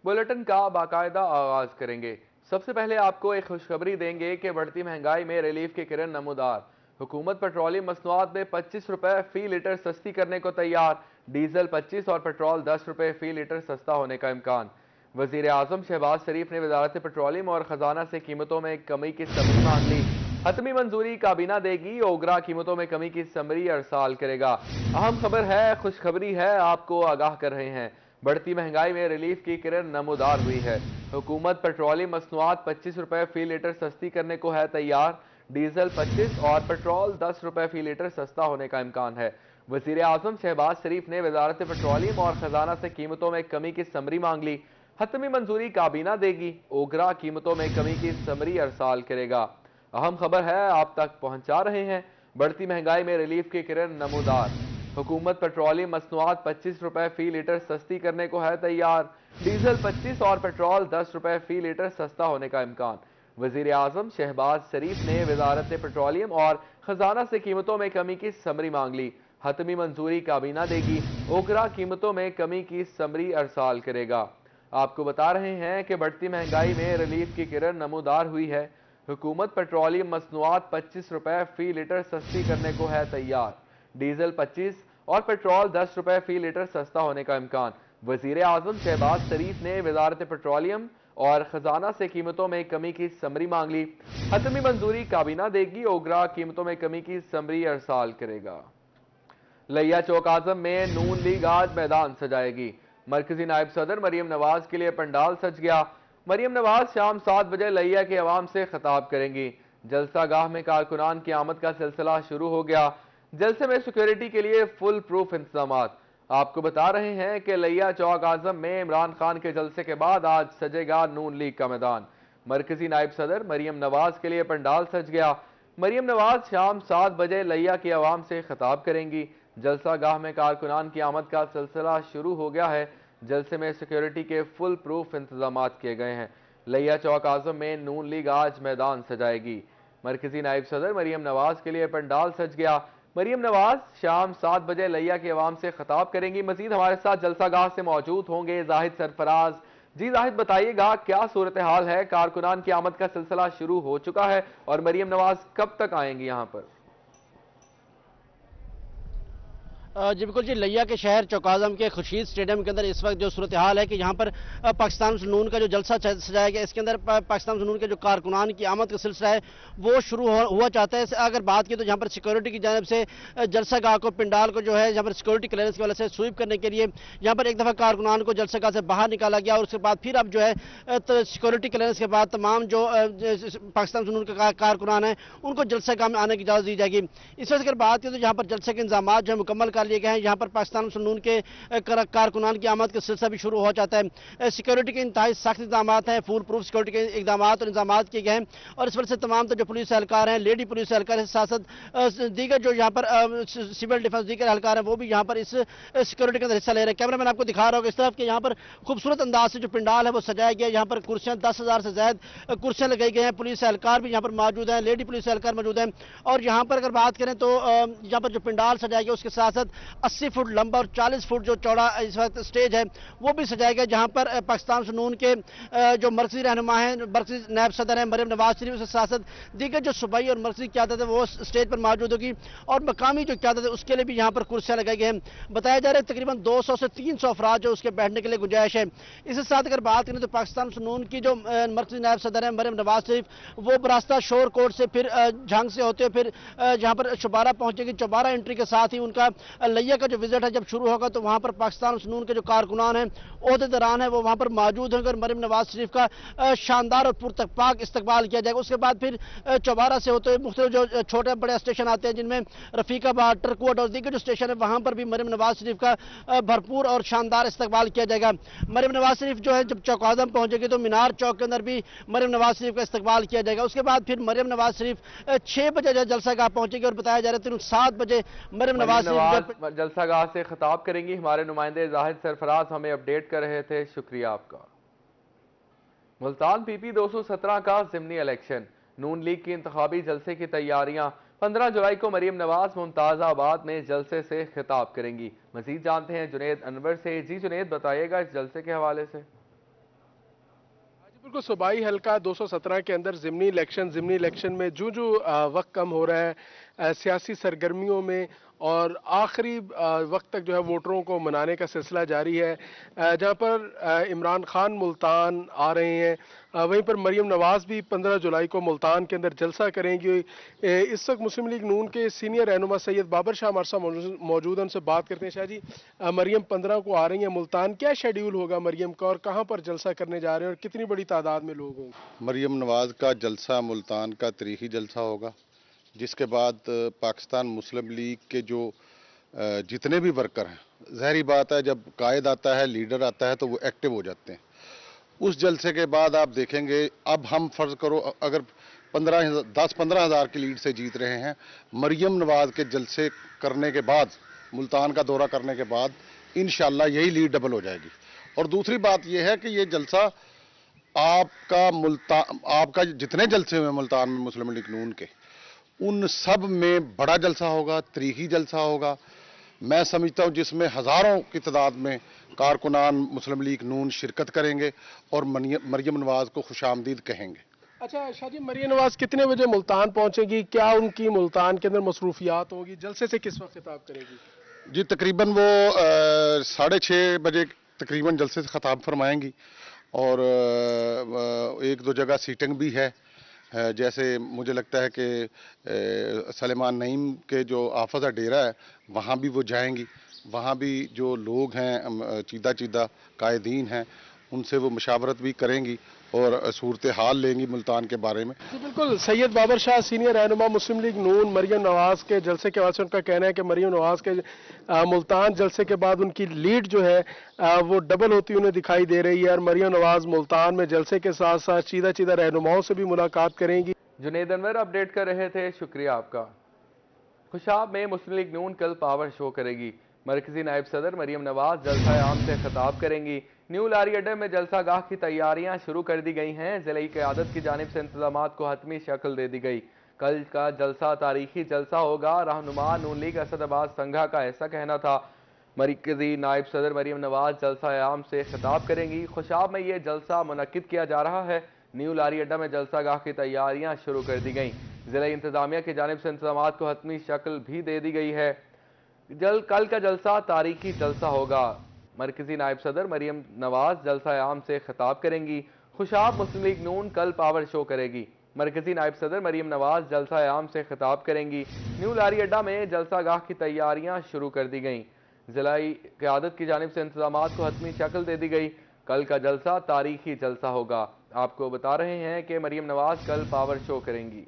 Bulletin का बाकायदा आगाज करेंगे। सबसे पहले आपको एक खुशखबरी देंगे कि बढ़ती महंगाई में रिलीफ की किरण नमूदार। हुकूमत पेट्रोलियम मसनूआत में 25 रुपए फी लीटर सस्ती करने को तैयार। डीजल 25 और पेट्रोल 10 रुपए फी लीटर सस्ता होने का इम्कान। वजीर आजम शहबाज शरीफ ने वजारत पेट्रोलियम और खजाना से कीमतों में कमी की समरी मांग ली। हतमी मंजूरी काबीना देगी, ओगरा कीमतों में कमी की समरी अरसाल करेगा। अहम खबर है, खुशखबरी है, आपको आगाह कर रहे हैं। बढ़ती महंगाई में रिलीफ की किरण नमूदार हुई है। हुकूमत पेट्रोलियम मसनूआत 25 रुपए फी लीटर सस्ती करने को है तैयार। डीजल 25 और पेट्रोल 10 रुपए फी लीटर सस्ता होने का इम्कान है। वजीर आजम शहबाज शरीफ ने वजारत पेट्रोलियम और खजाना से कीमतों में कमी की समरी मांग ली। हतमी मंजूरी काबीना देगी, ओगरा कीमतों में कमी की समरी अरसाल करेगा। अहम खबर है, आप तक पहुंचा रहे हैं। बढ़ती महंगाई में रिलीफ की किरण नमूदार। हुकूमत पेट्रोलियम मसनूआत 25 रुपए फी लीटर सस्ती करने को है तैयार। डीजल 25 और पेट्रोल 10 रुपए फी लीटर सस्ता होने का इम्कान। वजीर आजम शहबाज शरीफ ने वजारत पेट्रोलियम और खजाना से कीमतों में कमी की समरी मांग ली। हतमी मंजूरी काबीना देगी, ओगरा कीमतों में कमी की समरी अरसाल करेगा। आपको बता रहे हैं कि बढ़ती महंगाई में रिलीफ की किरण नमूदार हुई है। हुकूमत पेट्रोलियम मसनूआत 25 रुपए फी लीटर सस्ती करने को है तैयार। डीजल 25 और पेट्रोल 10 रुपए फी लीटर सस्ता होने का इम्कान। वजीर आजम शहबाज शरीफ ने वजारत पेट्रोलियम और खजाना से कीमतों में कमी की समरी मांग ली। हतमी मंजूरी काबीना देगी, ओगरा कीमतों में कमी की समरी अरसाल करेगा। लिया चौक आजम में नून लीग आज मैदान सजाएगी। मरकजी नायब सदर मरियम नवाज के लिए पंडाल सज गया। मरियम नवाज शाम 7 बजे लिया के अवाम से खिताब करेंगी। जलसा गाह में कारकुनान की आमद का सिलसिला शुरू हो गया। जलसे में सिक्योरिटी के लिए फुल प्रूफ इंतजाम। आपको बता रहे हैं कि लिया चौक आजम में इमरान खान के जलसे के बाद आज सजेगा नून लीग का मैदान। मरकजी नायब सदर मरियम नवाज के लिए पंडाल सज गया। मरियम नवाज शाम 7 बजे लिया की आवाम से खिताब करेंगी। जलसा गाह में कारकुनान की आमद का सिलसिला शुरू हो गया है। जलसे में सिक्योरिटी के फुल प्रूफ इंतजाम किए गए हैं। लिया चौक आजम में नून लीग आज मैदान सजाएगी। मरकजी नायब सदर मरियम नवाज के लिए पंडाल सज गया। मरियम नवाज शाम 7 बजे लिया के अवाम से खिताब करेंगी। मजीद हमारे साथ जलसा गाह से मौजूद होंगे जाहिद सरफराज। जी जाहिद, बताइएगा क्या सूरत हाल है? कारकुनान की आमद का सिलसिला शुरू हो चुका है और मरियम नवाज कब तक आएंगी यहाँ पर? जी बिल्कुल जी, लिया के शहर चौकाज़म के खुर्शीद स्टेडियम के अंदर इस वक्त जो सूरत हाल है कि यहाँ पर पाकिस्तान सुनून का जो जलसा सजाया गया, इसके अंदर पाकिस्तान सुनून के जो कारकुनान की आमद का सिलसिला है वो शुरू हुआ चाहता है। अगर बात की तो यहाँ पर सिक्योरिटी की जानब से जलसा गाह को, पंडाल को जो है यहाँ पर सिक्योरिटी क्लियरेंस की वजह से स्वीप करने के लिए यहाँ पर एक दफ़ा कारकुनान को जलसा गाह से बाहर निकाला गया और उसके बाद फिर अब जो है सिक्योरिटी क्लियरेंस के बाद तमाम जो पाकिस्तान सुनून के कारकुनान हैं उनको जलसा गाह में आने की इजाज़त दी जाएगी। इस वजह से अगर बात की तो यहाँ पर जलसे के इंतजाम जो है मुकम्मल लिए गए हैं। यहाँ पर पाकिस्तान सुनून के कारकुनान की आमद का सिलसिला भी शुरू हो जाता है। सिक्योरिटी के इंतहाई सख्त इकदाम हैं, फुल प्रूफ सिक्योरिटी के इकदाम और इंतजाम किए गए हैं और इस वजह से तमाम तो जो पुलिस एहलकार हैं, लेडी पुलिस एहलकार के साथ साथ दीगर जो यहाँ पर सिविल डिफेंस दीगर एहलकार हैं वो भी यहाँ पर इस सिक्योरिटी के अंदर हिस्सा ले रहे हैं। कैमरा मैन आपको दिखा रहा होगा इस तरफ के यहाँ पर खूबसूरत अंदाज से जो पंडाल है वो सजाया गया। यहाँ पर कुर्सियाँ 10,000 से ज्यादा कुर्सियाँ लगाई गई हैं। पुलिस एहलकार भी यहाँ पर मौजूद हैं, लेडी पुलिस एहलकार मौजूद हैं और यहाँ पर अगर बात करें तो यहाँ पर जो पंडाल सजाया गया उसके साथ साथ 80 फुट लंबा और 40 फुट जो चौड़ा इस वक्त स्टेज है वो भी सजाया गया, जहां पर पाकिस्तान सुनून के जो मरकजी रहनुमा हैं, मरकजी नायब सदर हैं मरियम नवाज शरीफ, उसके साथ साथ दीगर जो सूबाई और मरकजी क़यादत है वो स्टेज पर मौजूद होगी और मकामी जो क़यादत है उसके लिए भी यहाँ पर कुर्सियां लगाई गई हैं। बताया जा रहा है तकरीबन 200 से 300 अफराद जो उसके बैठने के लिए गुंजाइश है। इसके साथ अगर बात करें तो पाकिस्तान सुनून की जो मरकजी नायब सदर है मरियम नवाज शरीफ वो बरास्ता शोर कोट से फिर झांग से होते हुए फिर जहाँ पर चौबारा पहुंचेगी। चौबारा एंट्री के साथ ही उनका लिया का जो विजिट है जब शुरू होगा तो वहां पर पाकिस्तान सुनून के जो कारकुनान हैं, ओहदेदारान हैं, वो वहां पर मौजूद होंगे और मरियम नवाज शरीफ का शानदार और पुरतपाक इस्तकबाल किया जाएगा। उसके बाद फिर चौबारा से होते हुए मुख्तलिफ जो छोटे बड़े स्टेशन आते हैं जिनमें रफीकाबाद, टरकोट और दीगर जो स्टेशन है वहां पर भी मरियम नवाज शरीफ का भरपूर और शानदार इस्तकबाल किया जाएगा। मरियम नवाज शरीफ जो है जब चौकाज़म पहुंचेगी तो मीनार चौक के अंदर भी मरियम नवाज शरीफ का इस्तकबाल किया जाएगा। उसके बाद फिर मरियम नवाज शरीफ 6 बजे जलसा गाह पहुंचेगी और बताया जा रहा है 7 बजे मरियम नवाज शरीफ जलसा गाह से खिताब करेंगी। हमारे नुमाइंदे जाहिद सरफराज हमें अपडेट कर रहे थे, शुक्रिया आपका। मुल्तान पीपी 217 का ज़िमनी इलेक्शन, नून लीग की इंतखाबी जलसे की तैयारियां। 15 जुलाई को मरियम नवाज मुमताज़ाबाद में जलसे से खिताब करेंगी। मजीद जानते हैं जुनेद अनवर से। जी जुनेद, बताइएगा इस जलसे के हवाले से। बिल्कुल सूबाई हल्का 217 के अंदर ज़िमनी इलेक्शन में जो जो वक्त कम हो रहा है सियासी सरगर्मियों में और आखिरी वक्त तक जो है वोटरों को मनाने का सिलसिला जारी है। जहां पर इमरान खान मुल्तान आ रहे हैं, वहीं पर मरीम नवाज भी 15 जुलाई को मुल्तान के अंदर जलसा करेंगी। इस वक्त मुस्लिम लीग नून के सीनियर रहनुमा सैयद बाबर शाह हमारे साथ मौजूद हैं, उनसे बात करते हैं। शाह जी, मरीम 15 को आ रही हैं मुल्तान, क्या शेड्यूल होगा मरीम का और कहां पर जलसा करने जा रहे हैं और कितनी बड़ी तादाद में लोग होंगे? मरीम नवाज का जलसा मुल्तान का तारीखी जलसा होगा, जिसके बाद पाकिस्तान मुस्लिम लीग के जो जितने भी वर्कर हैं, ज़ाहिरी बात है जब कायद आता है, लीडर आता है तो वो एक्टिव हो जाते हैं। उस जलसे के बाद आप देखेंगे, अब हम फर्ज करो अगर 10-15 हज़ार की लीड से जीत रहे हैं, मरीम नवाज के जलसे करने के बाद, मुल्तान का दौरा करने के बाद इंशाल्लाह यही लीड डबल हो जाएगी। और दूसरी बात यह है कि ये जलसा आपका जितने जलसे हुए मुल्तान में मुस्लिम लीग नून के, उन सब में बड़ा जलसा होगा, तारीखी जलसा होगा। मैं समझता हूं जिसमें हजारों की तादाद में कारकुनान मुस्लिम लीग नून शिरकत करेंगे और मरीम नवाज को खुशामदीद कहेंगे। अच्छा शाह जी, मरीम नवाज कितने बजे मुल्तान पहुंचेगी? क्या उनकी मुल्तान के अंदर मसरूफियात होगी? जलसे से किस वक्त खिताब करेगी? जी तकरीबन वो 6:30 बजे तकरीबन जलसे से खिताब फरमाएंगी और 1-2 जगह सीटिंग भी है। जैसे मुझे लगता है कि सलेमान नईम के जो आफज़ा डेरा है वहाँ भी वो जाएंगी, वहाँ भी जो लोग हैं चीदा चीदा कायदीन हैं उनसे वो मशावरत भी करेंगी और सूरत हाल लेंगी मुल्तान के बारे में। जी बिल्कुल, सैयद बाबर शाह सीनियर रहनुमा मुस्लिम लीग नून मरीम नवाज के जलसे के बाद से उनका कहना है कि मरीम नवाज के मुल्तान जलसे के बाद उनकी लीड जो है वो डबल होती उन्हें दिखाई दे रही है और मरीम नवाज मुल्तान में जलसे के साथ साथ चीदा चीदा रहनुमाओं से भी मुलाकात करेंगी। जुनेद अनवर अपडेट कर रहे थे, शुक्रिया आपका। खुशाब में मुस्लिम लीग नून कल पावर शो करेगी। मरकजी नायब सदर मरीम नवाज जलसा आम से खिताब करेंगी। न्यू लारी अड्डे में जलसा गाह की तैयारियां शुरू कर दी गई हैं। जिले क़यादत की जानिब से इंतजाम को हतमी शक्ल दे दी गई। कल का जलसा तारीखी जलसा होगा। रहनुमा नून लीग असद अब्बास संघा का ऐसा कहना था। मरकजी नायब सदर मरीम नवाज जलसा आम से खिताब करेंगी। खुशाब में ये जलसा मुनक्किद किया जा रहा है। न्यू लारी अड्डा में जलसा गाह की तैयारियां शुरू कर दी गई। जिला इंतजामिया की जानिब से इंतजाम को हतमी शक्ल भी दे दी गई है। कल का जलसा तारीखी जलसा होगा। मरकजी नायब सदर मरीम नवाज जलसा आम से खिताब करेंगी। खुशाब मुस्लिम लीग नून कल पावर शो करेगी। मरकजी नायब सदर मरीम नवाज जलसा आम से खिताब करेंगी। न्यू लारी अड्डा में जलसा गाह की तैयारियां शुरू कर दी गई। जिलाई क़यादत की जानिब से इंतजाम को हतमी शक्ल दे दी गई। कल का जलसा तारीखी जलसा होगा। आपको बता रहे हैं कि मरीम नवाज कल पावर शो करेंगी।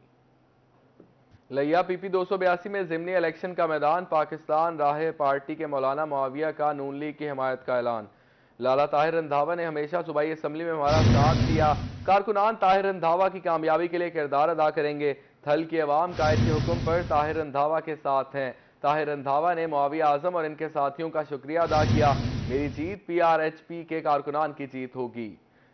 लिया PP 282 में ज़िमनी इलेक्शन का मैदान। पाकिस्तान राह पार्टी के मौलाना मुआविया का नून लीग की हिमायत का ऐलान। लाला ताहिर रंधावा ने हमेशा सूबाई असम्बली में हमारा साथ दिया। कारकुनान ताहिर रंधावा की कामयाबी के लिए किरदार अदा करेंगे। थल की अवाम कायद के हुक्म पर ताहिर रंधावा के साथ हैं। ताहिर रंधावा ने मुआविया आजम और इनके साथियों का शुक्रिया अदा किया। मेरी जीत PRHP के कारकुनान की जीत होगी।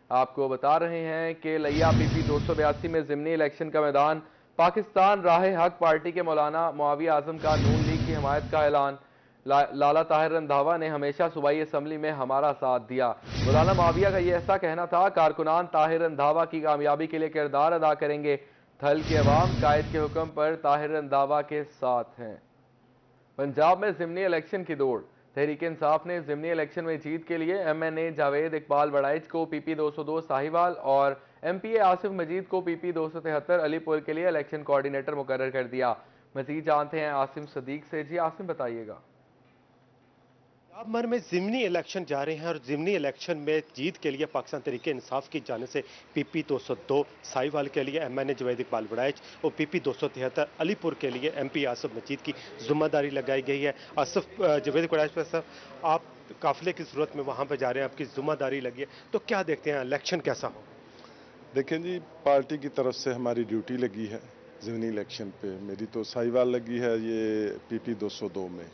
आपको बता रहे हैं कि लिया PP 282 में ज़िमनी इलेक्शन का मैदान। पाकिस्तान राह हक पार्टी के मौलाना मुआविया आजम का नून लीग की हिमायत का ऐलान। लाला ताहिर रंधावा ने हमेशा सूबाई असम्बली में हमारा साथ दिया। मौलाना मुआविया का ये ऐसा कहना था। कारकुनान ताहिर रंधावा की कामयाबी के लिए किरदार अदा करेंगे। थल की अवाम कायद के हुक्म पर ताहिर रंधावा के साथ हैं। पंजाब में ज़िमनी इलेक्शन की दौड़। तहरीक इंसाफ ने ज़िमनी इलेक्शन में जीत के लिए MNA जावेद इकबाल बड़ाइच को PP 202 साहिवाल और MPA आसिफ मजीद को PP 273 अलीपुर के लिए इलेक्शन कोऑर्डिनेटर मुकर्रर कर दिया। मजीद जानते हैं आसिम सदीक से। जी आसिम, बताइएगा। पंजाब भर में ज़िमनी इलेक्शन जा रहे हैं और ज़िमनी इलेक्शन में जीत के लिए पाकिस्तान तहरीक इंसाफ की जानिब से PP 202 साहिवाल के लिए MNA जावेद इकबाल बड़ाइच और PP 273 अलीपुर के लिए MP आसिफ मजीद की जिम्मेदारी लगाई गई है। आसिफ जावेद बड़ाइच पर सर, आप काफिले की सूरत में वहाँ पर जा रहे हैं, आपकी जिम्मेदारी लगी है, तो क्या देखते हैं इलेक्शन कैसा हो? देखें जी, पार्टी की तरफ से हमारी ड्यूटी लगी है ज़िमनी इलेक्शन पे। मेरी तो साहिवाल लगी है ये PP 202 में,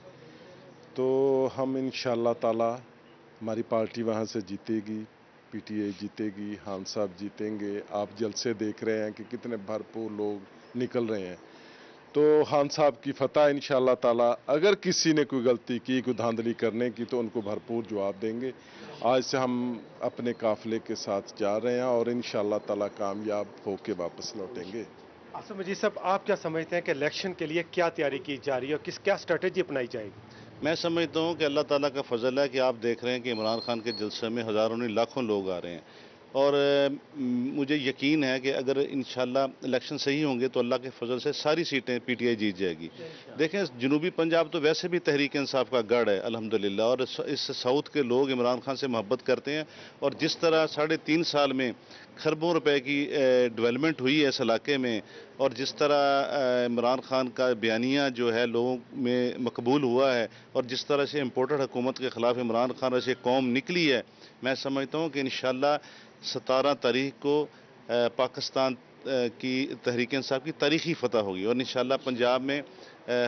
तो हम इंशाअल्लाह ताला हमारी पार्टी वहाँ से जीतेगी, PTA जीतेगी, खान साहब जीतेंगे। आप जलसे देख रहे हैं कि कितने भरपूर लोग निकल रहे हैं तो खान साहब की फतह इंशाअल्लाह ताला। अगर किसी ने कोई गलती की, कोई धांधली करने की, तो उनको भरपूर जवाब देंगे। आज से हम अपने काफिले के साथ जा रहे हैं और इंशाअल्लाह ताला कामयाब होके वापस लौटेंगे। आसिफ मजीद साहब, आप क्या समझते हैं कि इलेक्शन के लिए क्या तैयारी की जा रही है और क्या स्ट्रेटेजी अपनाई जाएगी? मैं समझता हूँ कि अल्लाह ताला का फजल है कि आप देख रहे हैं कि इमरान खान के जलसे में हज़ारों नहीं लाखों लोग आ रहे हैं और मुझे यकीन है कि अगर इंशाल्लाह इलेक्शन सही होंगे तो अल्लाह के फजल से सारी सीटें पीटीआई जीत जाएगी। देखें, जनूबी पंजाब तो वैसे भी तहरीक इंसाफ का गढ़ है अल्हम्दुलिल्लाह, और इस साउथ के लोग इमरान खान से मोहब्बत करते हैं और जिस तरह 3.5 साल में खरबों रुपए की डेवलपमेंट हुई है इस इलाके में और जिस तरह इमरान खान का बयानिया जो है लोगों में मकबूल हुआ है और जिस तरह से इम्पोर्टेड हुकूमत के ख़िलाफ़ इमरान खान से कौम निकली है, मैं समझता हूँ कि इंशाल्लाह 17 तारीख को पाकिस्तान की तहरीक इंसाफ की तारीखी फतह होगी और इंशाल्लाह पंजाब में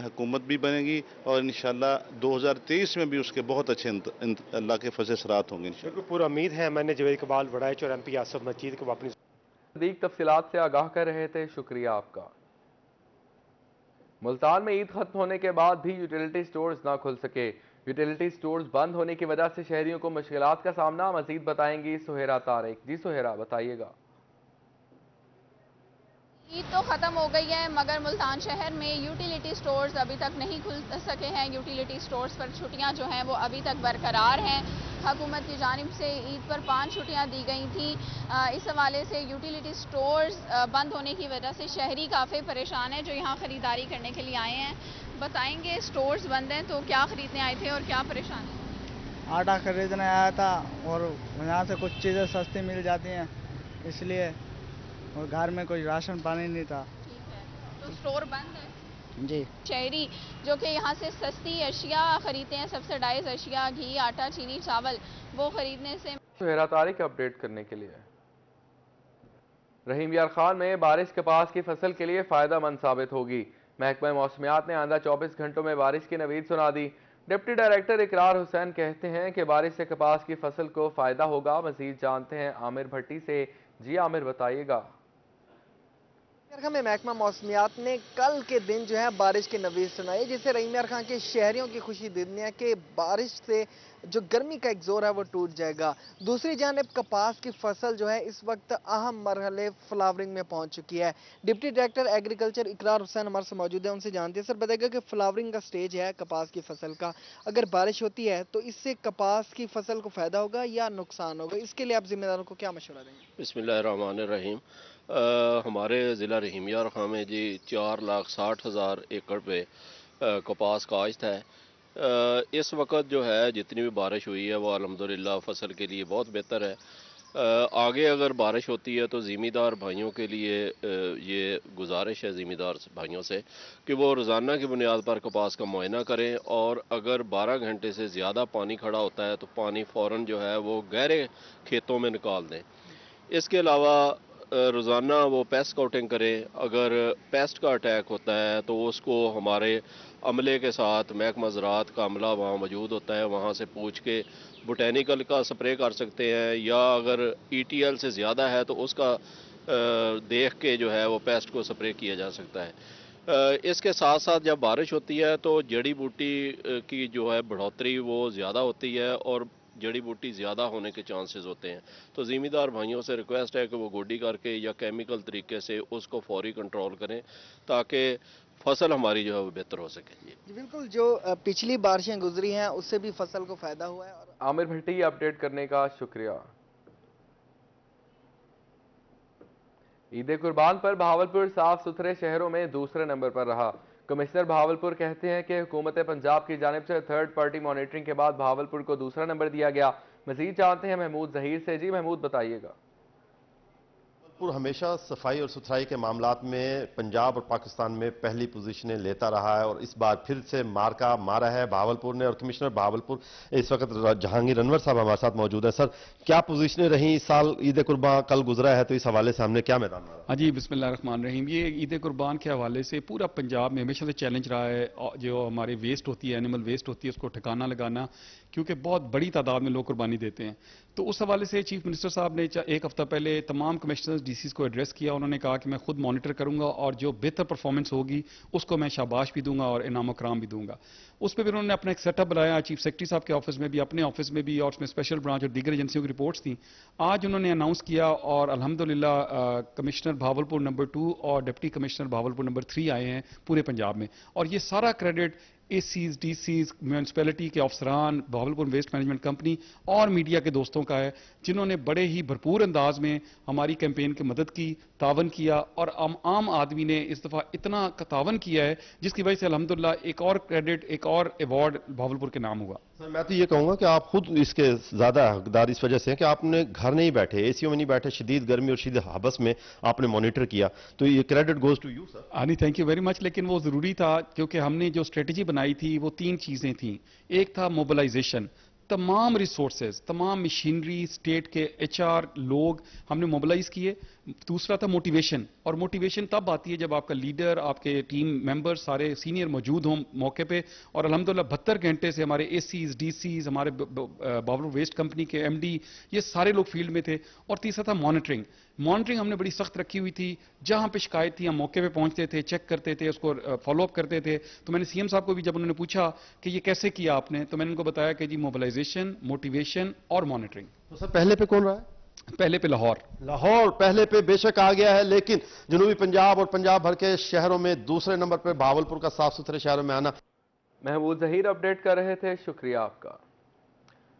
हुकूमत भी बनेगी और इंशाल्लाह 2023 में भी उसके बहुत अच्छे अल्लाह के फजल सरात होंगे। बिल्कुल पूरा उम्मीद है। मैंने जवेद इकबाल वड़ाइच और MP आसिफ मजीद को अपनी अधिक तफसीलात से आगाह कर रहे थे, शुक्रिया आपका। मुल्तान में ईद खत्म होने के बाद भी यूटिलिटी स्टोर्स ना खुल सके। यूटिलिटी स्टोर्स बंद होने की वजह से शहरियों को मुश्किलात का सामना, मजीद बताएंगी सुहेरा तारिक। जी सुहेरा, बताइएगा। ईद तो ख़त्म हो गई है मगर मुल्तान शहर में यूटिलिटी स्टोर्स अभी तक नहीं खुल सके हैं। यूटिलिटी स्टोर्स पर छुट्टियां जो हैं वो अभी तक बरकरार हैं। हुकूमत की जानिब से ईद पर 5 छुट्टियां दी गई थी। इस हवाले से यूटिलिटी स्टोर्स बंद होने की वजह से शहरी काफ़ी परेशान हैं जो यहाँ ख़रीदारी करने के लिए आए हैं। बताएंगे, स्टोर्स बंद हैं तो क्या ख़रीदने आए थे और क्या परेशानी? आटा खरीदने आया था और यहाँ से कुछ चीज़ें सस्ती मिल जाती हैं इसलिए, और घर में कोई राशन पानी नहीं था। ठीक है, तो स्टोर बंद है जी। शहरी जो कि यहाँ से सस्ती अशिया खरीदते हैं, सब्सिडाइज अशिया, घी, आटा, चीनी, चावल, वो खरीदने से। सुहेरा तारिक अपडेट करने के लिए। रहीम यार खान में बारिश कपास की फसल के लिए फायदेमंद साबित होगी। महकमा मौसमियात ने आइंदा 24 घंटों में बारिश की नवीद सुना दी। डिप्टी डायरेक्टर इकरार हुसैन कहते हैं कि बारिश से कपास की फसल को फायदा होगा। मजीद जानते हैं आमिर भट्टी से। जी आमिर, बताइएगा। में महकमा मौसमियात ने कल के दिन जो है बारिश की नवीद सुनाई, जिससे रहीम यार खान के शहरियों की खुशी दिनी है कि बारिश से जो गर्मी का एक जोर है वो टूट जाएगा। दूसरी जानिब कपास की फसल जो है इस वक्त अहम मरहले फ्लावरिंग में पहुंच चुकी है। डिप्टी डायरेक्टर एग्रीकल्चर इकरार हुसैन हमारे से मौजूद है, उनसे जानते हैं। सर बताइएगा कि फ्लावरिंग का स्टेज है कपास की फसल का, अगर बारिश होती है तो इससे कपास की फसल को फायदा होगा या नुकसान होगा, इसके लिए आप जिम्मेदारों को क्या मशवरा देंगे? बिस्मिल्लाहिर्रहमानिर्रहीम। हमारे ज़िला रहीम यार खान में जी 4,60,000 एकड़ पे कपास काश्त है। इस वक्त जो है जितनी भी बारिश हुई है वो अल्हम्दुलिल्लाह फसल के लिए बहुत बेहतर है। आगे अगर बारिश होती है तो ज़मींदार भाइयों के लिए ये गुजारिश है ज़मींदार भाइयों से कि वो रोज़ाना की बुनियाद पर कपास का मुआयना करें और अगर 12 घंटे से ज़्यादा पानी खड़ा होता है तो पानी फ़ौरन जो है वो गहरे खेतों में निकाल दें। इसके अलावा रोज़ाना वो पेस्ट काउटिंग करें। अगर पेस्ट का अटैक होता है तो उसको हमारे अमले के साथ महकमा ज़राअत का अमला वहाँ मौजूद होता है, वहाँ से पूछ के बोटेनिकल का स्प्रे कर सकते हैं या अगर ETL से ज़्यादा है तो उसका देख के जो है वो पेस्ट को स्प्रे किया जा सकता है। इसके साथ साथ जब बारिश होती है तो जड़ी बूटी की जो है बढ़ोतरी वो ज़्यादा होती है और जड़ी बूटी ज़्यादा होने के चांसेस होते हैं। तो ज़मींदार भाइयों से रिक्वेस्ट है कि वो गोडी करके या केमिकल तरीके से उसको फौरी कंट्रोल करें ताकि फसल हमारी जो है वो बेहतर हो सके। जी बिल्कुल, जो पिछली बारिशें गुजरी हैं उससे भी फसल को फायदा हुआ है। और आमिर भट्टी अपडेट करने का शुक्रिया। ईद कुर्बान पर भावलपुर साफ सुथरे शहरों में दूसरे नंबर पर रहा। कमिश्नर भावलपुर कहते हैं कि हुकूमत पंजाब की जानिब से थर्ड पार्टी मॉनिटरिंग के बाद भावलपुर को दूसरा नंबर दिया गया। मजीद जानते हैं महमूद जहीर से। जी महमूद, बताइएगा। भावलपुर हमेशा सफाई और सुथराई के मामलात में पंजाब और पाकिस्तान में पहली पोजीशनें लेता रहा है और इस बार फिर से मार्का मारा है भावलपुर ने। और कमिश्नर भावलपुर इस वक्त जहांगीर अनवर साहब हमारे साथ मौजूद हैं। सर, क्या पोजीशनें रही इस साल? ईद कुर्बान कल गुजरा है तो इस हवाले से हमने क्या मैदान मारा? हाँ जी, बिस्मिल्लाहिर्रहमानिर्रहीम। ये ईद कुर्बान के हवाले से पूरा पंजाब में हमेशा से चैलेंज रहा है जो हमारी वेस्ट होती है, एनिमल वेस्ट होती है, उसको ठिकाना लगाना क्योंकि बहुत बड़ी तादाद में लोग कुर्बानी देते हैं। तो उस हवाले से चीफ मिनिस्टर साहब ने एक हफ्ता पहले तमाम कमिश्नर्स डीसीज को एड्रेस किया। उन्होंने कहा कि मैं खुद मॉनिटर करूंगा और जो बेहतर परफॉर्मेंस होगी उसको मैं शाबाश भी दूंगा और इनाम कराम भी दूंगा। उस पर भी उन्होंने अपना एक सेटअप बनाया, चीफ सेक्रेटरी साहब के ऑफिस में भी, अपने ऑफिस में भी, और उसमें स्पेशल ब्रांच और दीगर एजेंसियों की रिपोर्ट्स थी। आज उन्होंने अनाउंस किया और अल्हम्दुलिल्लाह कमिश्नर भावलपुर नंबर 2 और डिप्टी कमिश्नर भावलपुर नंबर 3 आए हैं पूरे पंजाब में। और ये सारा क्रेडिट एसीज, डीसीज, म्यूनसिपैलिटी के अफसरान, भावलपुर वेस्ट मैनेजमेंट कंपनी और मीडिया के दोस्तों का है, जिन्होंने बड़े ही भरपूर अंदाज में हमारी कैंपेन की मदद की, तावन किया। और आम आदमी ने इस दफ़ा इतना तावन किया है जिसकी वजह से अल्हम्दुलिल्लाह एक और क्रेडिट, एक और अवार्ड भावलपुर के नाम हुआ। सर मैं तो ये कहूंगा कि आप खुद इसके ज्यादा हकदार इस वजह से हैं कि आपने घर नहीं बैठे, एसीओ में नहीं बैठे, शदीद गर्मी और शदीद हबस में आपने मॉनिटर किया, तो ये credit goes to you sir. आनी थैंक यू वेरी मच। लेकिन वो जरूरी था क्योंकि हमने जो स्ट्रेटजी बनाई थी वो 3 चीजें थी। एक था मोबिलाइजेशन, तमाम रिसोर्सेज, तमाम मशीनरी, स्टेट के एचआर लोग हमने मोबिलाइज किए। दूसरा था मोटिवेशन, और मोटिवेशन तब आती है जब आपका लीडर, आपके टीम मेंबर सारे सीनियर मौजूद हों मौके पे। और अल्हम्दुलिल्लाह 72 घंटे से हमारे एसीज, डीसीज, हमारे भावलपुर वेस्ट कंपनी के एमडी, ये सारे लोग फील्ड में थे। और तीसरा था मॉनिटरिंग। मॉनिटरिंग हमने बड़ी सख्त रखी हुई थी। जहां पे शिकायत थी हम मौके पे पहुंचते थे, चेक करते थे, उसको फॉलो अप करते थे। तो मैंने सीएम साहब को भी जब उन्होंने पूछा कि ये कैसे किया आपने, तो मैंने उनको बताया कि जी मोबिलाइजेशन, मोटिवेशन और मॉनिटरिंग। तो सर पहले पे कौन रहा है? पहले पे लाहौर पहले पे बेशक आ गया है, लेकिन जनूबी पंजाब और पंजाब भर के शहरों में दूसरे नंबर पे भावलपुर का साफ सुथरे शहरों में आना। महबूब जहीर अपडेट कर रहे थे, शुक्रिया आपका।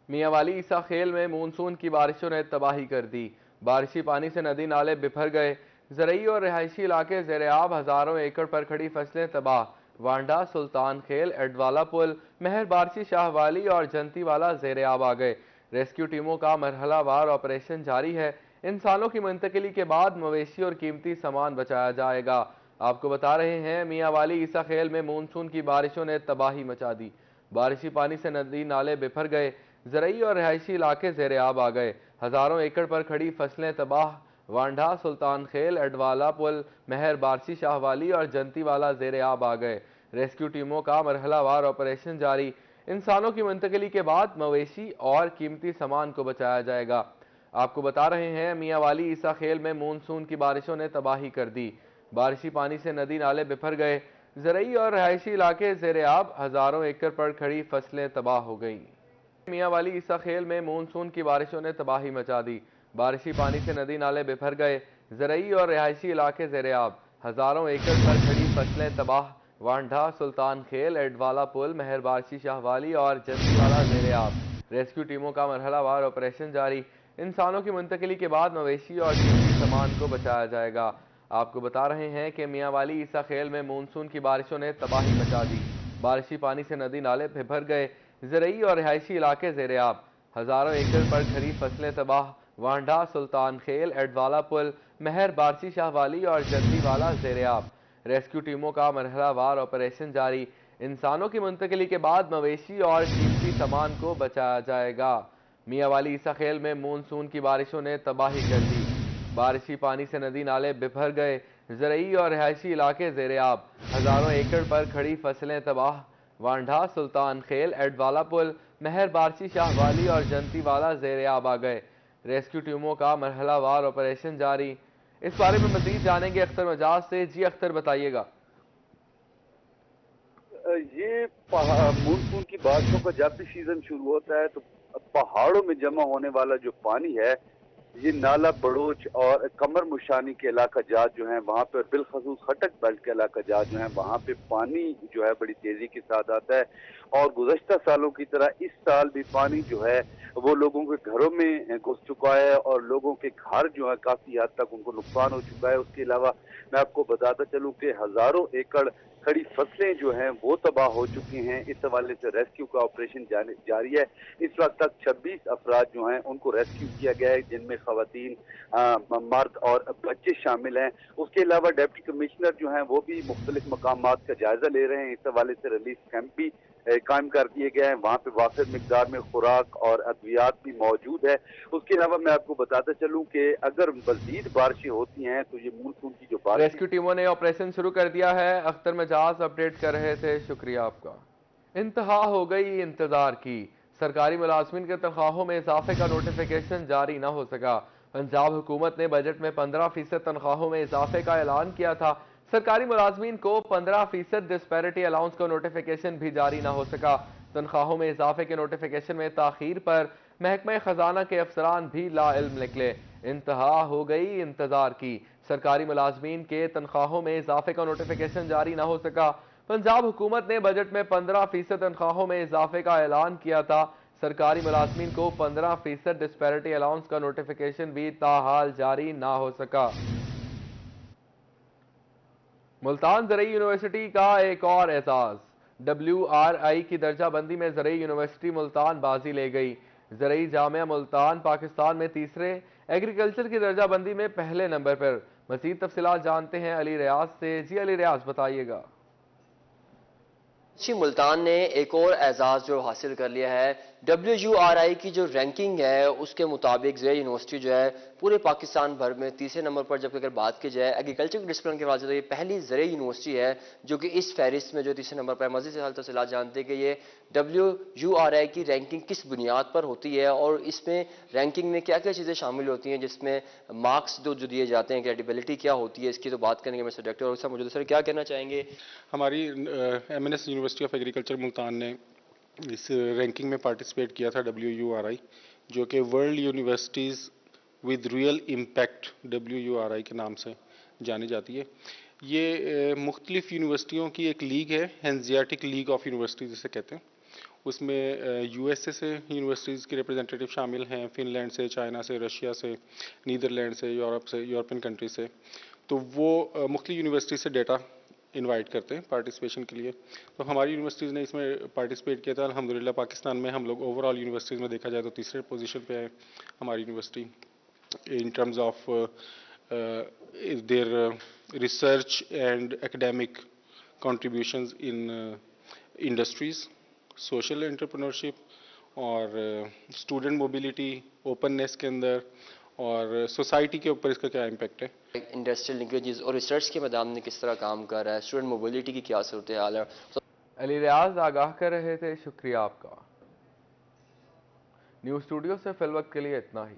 मियांवाली ईसा खेल में मानसून की बारिशों ने तबाही कर दी। बारिशी पानी से नदी नाले बिफर गए। ज़रई और रिहायशी इलाके ज़ेर-ए-आब, हजारों एकड़ पर खड़ी फसलें तबाह। वांडा, सुल्तान खेल, एडवाला पुल, महर बारशी, शाहवाली और जंतीवाला ज़ेर-ए-आब आ गए। रेस्क्यू टीमों का मरहलावार ऑपरेशन जारी है। इंसानों की मुंतकिली के बाद मवेशी और कीमती सामान बचाया जाएगा। आपको बता रहे हैं, मियांवाली ईसा खेल में मानसून की बारिशों ने तबाही मचा दी। बारिशी पानी से नदी नाले बिफर गए। ज़रई और रिहायशी इलाके ज़ेर-ए-आब आ गए। हजारों एकड़ पर खड़ी फसलें तबाह। वांडा, सुल्तान खेल, एडवाला पुल, महर बारशी, शाहवाली और जंतीवाला ज़ेर-ए-आब आ गए। रेस्क्यू टीमों का मरहलावार ऑपरेशन जारी। इंसानों की मुंतकिली के बाद मवेशी और कीमती सामान को बचाया जाएगा। आपको बता रहे हैं, मियांवाली ईसा खेल में मानसून की बारिशों ने तबाही कर दी। बारिशी पानी से नदी नाले बिफर गए। ज़रई और रिहायशी इलाके ज़ेर-ए-आब, हजारों एकड़ पर खड़ी फसलें तबाह हो गईं। मियांवाली ईसा खेल में मानसून की बारिशों ने तबाही मचा दी। बारिशी पानी से नदी नाले बिफर गए। ज़रई और रिहायशी इलाके ज़ेर-ए-आब, हजारों एकड़ पर खड़ी फसलें तबाह। वांडा, सुल्तान खेल, एडवाला पुल, महर बारशी, शाहवाली और जंतीवाला ज़ेर-ए-आब। रेस्क्यू टीमों का मरहलावार ऑपरेशन जारी। इंसानों की मुंतकिली के बाद मवेशी और कीमती सामान को बचाया जाएगा। आपको बता रहे हैं कि मियांवाली ईसा खेल में मानसून की बारिशों ने तबाही मचा दी। बारिशी पानी से नदी नाले बिफर गए। ज़रई और रिहायशी इलाके ज़ेर-ए-आब, हजारों एकड़ पर खड़ी फसलें तबाह। वांडा, सुल्तान खेल, एडवाला पुल, महर बारशी, शाहवाली और जंतीवाला ज़ेर-ए-आब। रेस्क्यू टीमों का मरहलावार ऑपरेशन जारी। इंसानों की मुंतकिली के बाद मवेशी और कीमती सामान को बचाया जाएगा। मियांवाली ईसा खेल में मानसून की बारिशों ने तबाही कर दी। बारिशी पानी से नदी नाले बिफर गए। ज़रई और रिहायशी इलाके ज़ेर-ए-आब, हजारों एकड़ पर खड़ी फसलें तबाह। वांडा, सुल्तान खेल, एडवाला पुल, महर बारशी, शाहवाली और जंतीवाला ज़ेर-ए-आब आ गए। रेस्क्यू टीमों का मरहलावार ऑपरेशन जारी। इस बारे में मजीद जानेंगे अख्तर मजाज से। जी अख्तर, बताइएगा। ये मानसून की बारिशों का जब भी सीजन शुरू होता है तो पहाड़ों में जमा होने वाला जो पानी है, ये नाला बड़ोच और कमर मुशानी के इलाका जात जो है वहाँ पे, बिलखसूस खटक बेल्ट के इलाका जात जो है वहाँ पे पानी जो है बड़ी तेजी के साथ आता है। और गुज़श्ता सालों की तरह इस साल भी पानी जो है वो लोगों के घरों में घुस चुका है और लोगों के घर जो है काफी हद तक उनको नुकसान हो चुका है। उसके अलावा मैं आपको बताता चलूँ कि हजारों एकड़ खड़ी फसलें जो हैं वो तबाह हो चुकी हैं। इस हवाले से रेस्क्यू का ऑपरेशन जारी है। इस वक्त तक 26 अफराद जो हैं उनको रेस्क्यू किया गया है, जिनमें खवातीन, मर्द और बच्चे शामिल हैं। उसके अलावा डिप्टी कमिश्नर जो हैं वो भी मुख्तलिफ मकामात का जायजा ले रहे हैं। इस हवाले से रिलीफ कैंप भी कायम कर दिए गए हैं। वहाँ पे वाफिर मिकदार में खुराक और अद्वियात भी मौजूद है। उसके अलावा मैं आपको बताता चलूँ कि अगर मजीद बारिशें होती हैं तो ये मानसून की जो बारिश, रेस्क्यू टीमों ने ऑपरेशन शुरू कर दिया है। अख्तर मजाज अपडेट कर रहे थे, शुक्रिया आपका। इंतहा हो गई इंतजार की। सरकारी मुलाजमीन के तनख्वाहों में इजाफे का नोटिफिकेशन जारी न हो सका। पंजाब हुकूमत ने बजट में 15% तनख्वाहों में इजाफे का ऐलान किया था। सरकारी मुलाजमीन को 15% डिस्पैरिटी अलाउंस का नोटिफिकेशन भी जारी न हो सका। तनख्वाहों में इजाफे के नोटिफिकेशन में ताखीर पर महकमा खजाना के अफसरान भी लाइल्म निकले। इंतहा हो गई इंतजार की। सरकारी मुलाजमीन के तनख्वाहों में इजाफे का नोटिफिकेशन जारी न हो सका। पंजाब हुकूमत ने बजट में 15% तनख्वाहों में इजाफे का ऐलान किया था। सरकारी मुलाजमीन को 15% डिस्पैरिटी अलाउंस का नोटिफिकेशन भी ताहाल जारी ना हो सका। मुल्तान ज़रई यूनिवर्सिटी का एक और एजाज। WRI की दर्जाबंदी में ज़रई यूनिवर्सिटी मुल्तान बाजी ले गई। ज़रई जामिया मुल्तान पाकिस्तान में तीसरे, एग्रीकल्चर की दर्जाबंदी में पहले नंबर पर। मज़ीद तफसीलात जानते हैं अली रियाज से। जी अली रियाज, बताइएगा। मुल्तान ने एक और एजाज जो हासिल कर लिया है। WRI की जो रैंकिंग है उसके मुताबिक ज़रई यूनिवर्सिटी जो है पूरे पाकिस्तान भर में तीसरे नंबर पर, जबकि अगर बात की जाए एग्रीकल्चर की डिसिप्लिन के वास्ते तो ये पहली ज़रई यूनिवर्सिटी है जो कि इस फहरिस्त में जो तीसरे नंबर पर है। मज़ीद से तफसीलात जानते हैं कि ये WRI की रैंकिंग किस बुनियाद पर होती है और इसमें रैंकिंग में क्या क्या चीज़ें शामिल होती हैं, जिसमें मार्क्स जो दिए जाते हैं, क्रेडिबिलिटी क्या होती है, इसकी तो बात करेंगे मिस्टर डायरेक्टर। और सर मौजूद सर क्या कहना चाहेंगे? हमारी MNS university of agriculture Multan ने इस रैंकिंग में पार्टिसिपेट किया था, WURI, जो कि world universities with real impact WURI के नाम से जानी जाती है। ये मुख्तलिफ यूनिवर्सिटियों की एक लीग है, हैंजियाटिक लीग ऑफ यूनिवर्सिटीज़ जिसे कहते हैं। उसमें USA से यूनिवर्सिटीज़ के रिप्रेजेंटेटिव शामिल हैं, फिनलैंड से, चाइना से, रशिया से, नीदरलैंड से, यूरोप से, यूरोपियन कंट्री से। तो वो मुख्तलिफ यूनिवर्सिटी से डेटा इनवाइट करते हैं पार्टिसिपेशन के लिए। तो हमारी यूनिवर्सिटीज़ ने इसमें पार्टिसिपेट किया था। अल्हम्दुलिल्लाह पाकिस्तान में हम लोग ओवरऑल यूनिवर्सिटीज़ में देखा जाए तो तीसरे पोजीशन पे है हमारी university in terms of their research and academic contributions in industries, social entrepreneurship और स्टूडेंट मोबिलिटी, ओपननेस के अंदर और सोसाइटी के ऊपर इसका क्या इम्पैक्ट है। इंडस्ट्रियल लिंकेजेस और रिसर्च के मैदान में किस तरह काम कर रहा है, स्टूडेंट मोबिलिटी की क्या सूरत हाल है। अली रियाज आगाह कर रहे थे, शुक्रिया आपका। न्यूज़ स्टूडियो से फिल वक्त के लिए इतना ही।